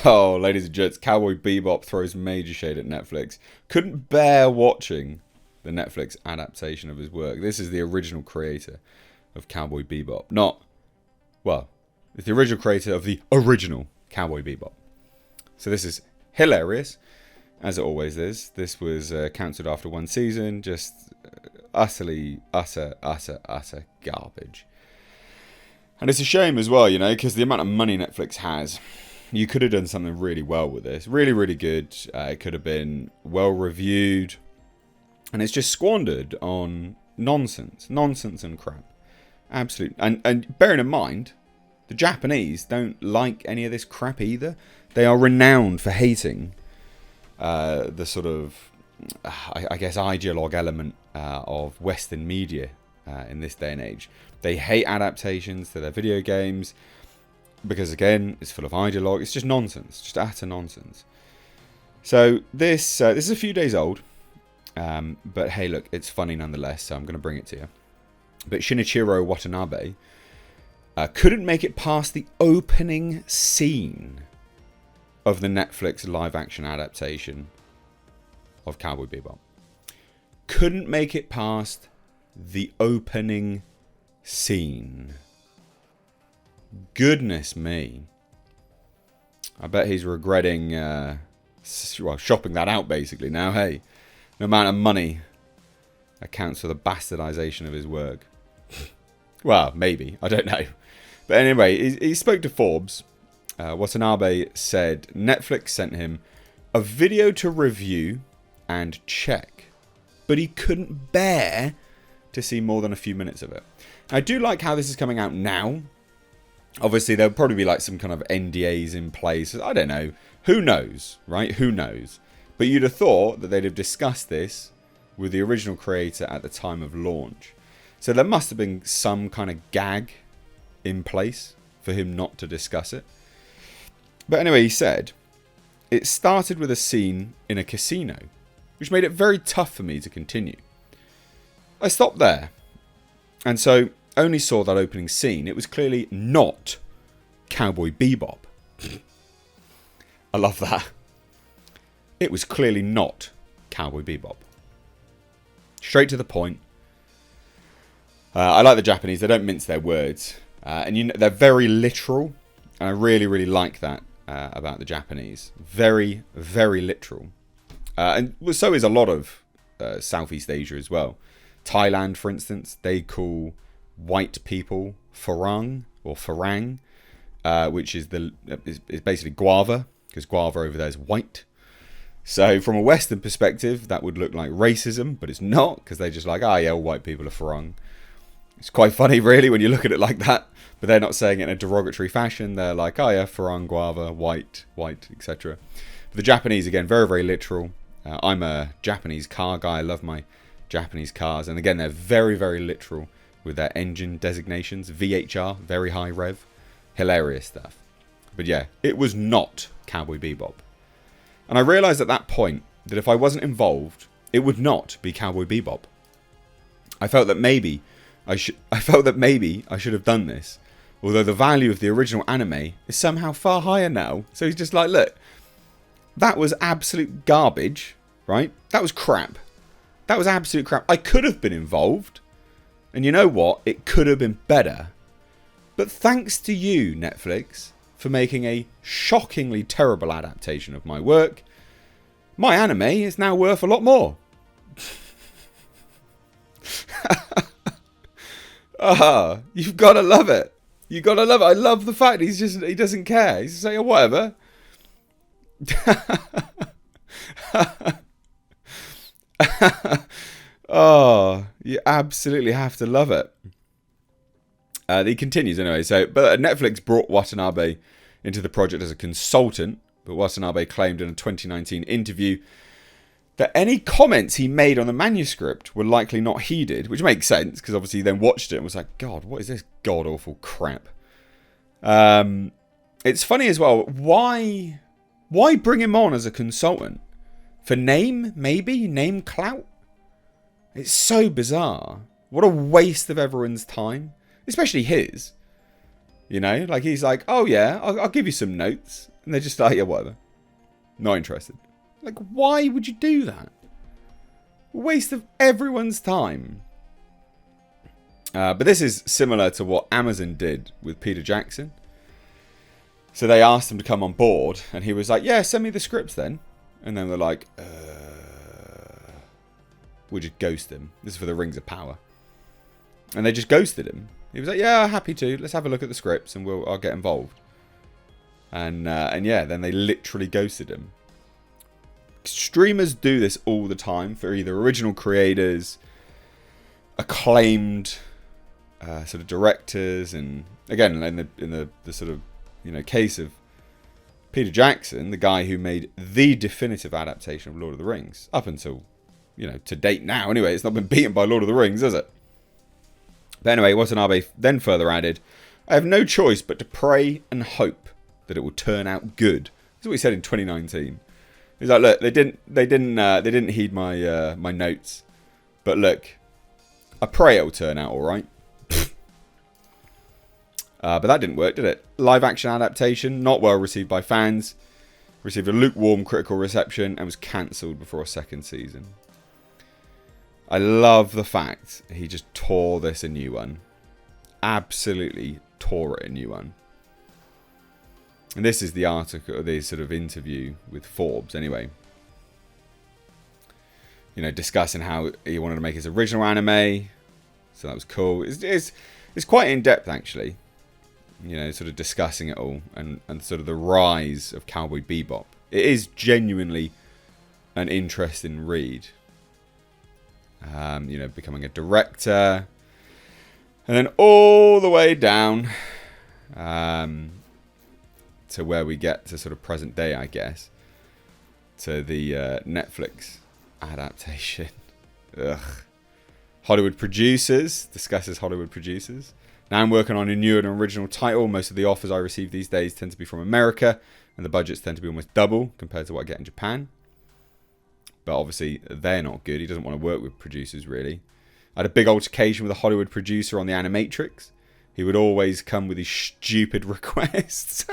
Oh, ladies and gents, Cowboy Bebop throws major shade at Netflix. Couldn't bear watching the Netflix adaptation of his work. This is the original creator of Cowboy Bebop. It's the original creator of the original Cowboy Bebop. So this is hilarious, as it always is. This was cancelled after one season. Just utter garbage. And it's a shame as well, because the amount of money Netflix has, you could have done something really well with this. Really, really good. It could have been well reviewed. And it's just squandered on nonsense. Nonsense and crap. Absolute. And bearing in mind, the Japanese don't like any of this crap either. They are renowned for hating the sort of, I guess, ideologue element of Western media in this day and age. They hate adaptations to their video games because, again, it's full of ideologue. It's just nonsense, just utter nonsense. So this is a few days old, but hey, look, it's funny nonetheless, so I'm going to bring it to you. But Shinichiro Watanabe couldn't make it past the opening scene of the Netflix live-action adaptation of Cowboy Bebop. Couldn't make it past the opening scene. Goodness me. I bet he's regretting shopping that out basically now. Hey, no amount of money accounts for the bastardization of his work. Well, maybe. I don't know. But anyway, he spoke to Forbes. Watanabe said Netflix sent him a video to review and check, but he couldn't bear to see more than a few minutes of it. I do like how this is coming out now. Obviously, there'll probably be like some kind of NDAs in place. I don't know. Who knows, right? Who knows? But you'd have thought that they'd have discussed this with the original creator at the time of launch. So there must have been some kind of gag in place for him not to discuss it. But anyway, he said, it started with a scene in a casino, which made it very tough for me to continue. I stopped there, and so only saw that opening scene. It was clearly not Cowboy Bebop. I love that. It was clearly not Cowboy Bebop. Straight to the point. I like the Japanese. They don't mince their words. And they're very literal. And I really, really like that about the Japanese. Very, very literal. And so is a lot of Southeast Asia as well. Thailand, for instance, they call white people farang or farang, which is basically guava, because guava over there is white. So from a Western perspective, that would look like racism, but it's not, because they're just like, all white people are farang. It's quite funny, really, when you look at it like that. But they're not saying it in a derogatory fashion. They're like, farang, guava, white, etc. The Japanese, again, very, very literal. I'm a Japanese car guy. I love my Japanese cars. And again, they're very, very literal with their engine designations. VHR, very high rev. Hilarious stuff. But yeah, it was not Cowboy Bebop. And I realised at that point that if I wasn't involved, it would not be Cowboy Bebop. I felt that maybe I should have done this. Although the value of the original anime is somehow far higher now. So he's just like, look, that was absolute garbage, right? That was crap. That was absolute crap. I could have been involved. And you know what? It could have been better. But thanks to you, Netflix, for making a shockingly terrible adaptation of my work, my anime is now worth a lot more. You've got to love it. You got to love it. I love the fact he doesn't care. He's just like, whatever. You absolutely have to love it. He continues anyway. But Netflix brought Watanabe into the project as a consultant, but Watanabe claimed in a 2019 interview that any comments he made on the manuscript were likely not heeded, which makes sense because obviously he then watched it and was like, God, what is this god-awful crap? It's funny as well. Why bring him on as a consultant? For name, maybe? Name clout? It's so bizarre. What a waste of everyone's time. Especially his. You know, like he's like, oh yeah, I'll give you some notes. And they're just like, yeah, whatever. Not interested. Like, why would you do that? Waste of everyone's time. But this is similar to what Amazon did with Peter Jackson. So they asked him to come on board, and he was like, yeah, send me the scripts then. And then they're like, we'll just ghost him. This is for the Rings of Power. And they just ghosted him. He was like, yeah, happy to. Let's have a look at the scripts, and I'll get involved. And yeah, then they literally ghosted him. Streamers do this all the time for either original creators, acclaimed sort of directors, and again in the sort of, you know, case of Peter Jackson, the guy who made the definitive adaptation of Lord of the Rings up until, you know, to date now. Anyway, it's not been beaten by Lord of the Rings, has it? But anyway, Watanabe then further added, "I have no choice but to pray and hope that it will turn out good." That's what he said in 2019. He's like, look, they didn't heed my my notes, but look, I pray it will turn out all right. But that didn't work, did it? Live action adaptation, not well received by fans, received a lukewarm critical reception, and was cancelled before a second season. I love the fact he just tore this a new one. Absolutely tore it a new one. And this is the article, the sort of interview with Forbes, anyway. You know, discussing how he wanted to make his original anime. So that was cool. It's quite in-depth, actually. You know, sort of discussing it all. And sort of the rise of Cowboy Bebop. It is genuinely an interesting read. You know, becoming a director. And then all the way down to where we get to sort of present day, I guess. To the Netflix adaptation. Ugh. Hollywood producers. Discusses Hollywood producers. Now I'm working on a new and original title. Most of the offers I receive these days tend to be from America. And the budgets tend to be almost double compared to what I get in Japan. But obviously, they're not good. He doesn't want to work with producers, really. I had a big altercation with a Hollywood producer on the Animatrix. He would always come with these stupid requests.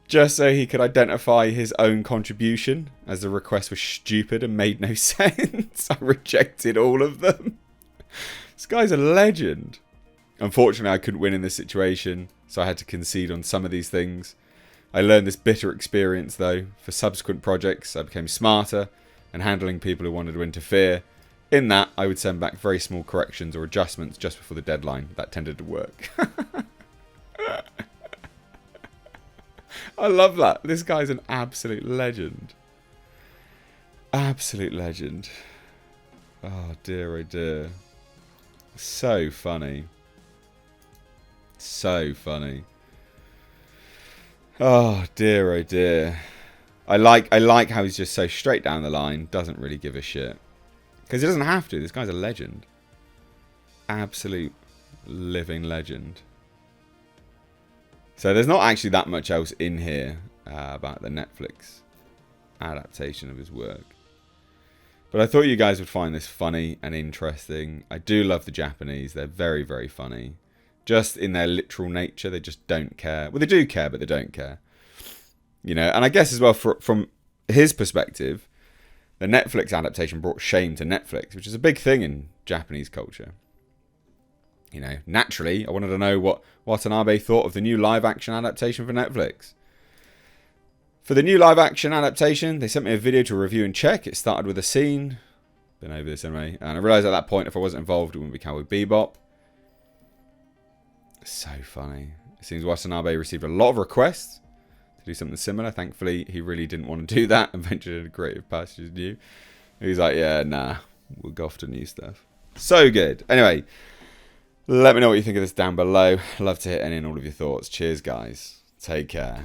Just so he could identify his own contribution, as the requests were stupid and made no sense. I rejected all of them. This guy's a legend. Unfortunately, I couldn't win in this situation, so I had to concede on some of these things. I learned this bitter experience, though. For subsequent projects, I became smarter and handling people who wanted to interfere. In that, I would send back very small corrections or adjustments just before the deadline. That tended to work. I love that. This guy's an absolute legend. Absolute legend. Oh dear, oh dear. So funny. So funny. Oh dear, oh dear. I like how he's just so straight down the line. Doesn't really give a shit. Because he doesn't have to. This guy's a legend. Absolute living legend. So there's not actually that much else in here about the Netflix adaptation of his work. But I thought you guys would find this funny and interesting. I do love the Japanese. They're very, very funny. Just in their literal nature, they just don't care. Well, they do care, but they don't care. You know, and I guess as well, from his perspective, the Netflix adaptation brought shame to Netflix, which is a big thing in Japanese culture. You know, naturally, I wanted to know what Watanabe thought of the new live-action adaptation for Netflix. For the new live-action adaptation, they sent me a video to review and check. It started with a scene. Been over this anyway. And I realised at that point, if I wasn't involved, it wouldn't be Cowboy Bebop. So funny. It seems Watanabe received a lot of requests to do something similar. Thankfully, he really didn't want to do that and ventured into creative pastures new. He's like, yeah, nah, we'll go off to new stuff. So good. Anyway, let me know what you think of this down below. Love to hit any and all of your thoughts. Cheers, guys. Take care.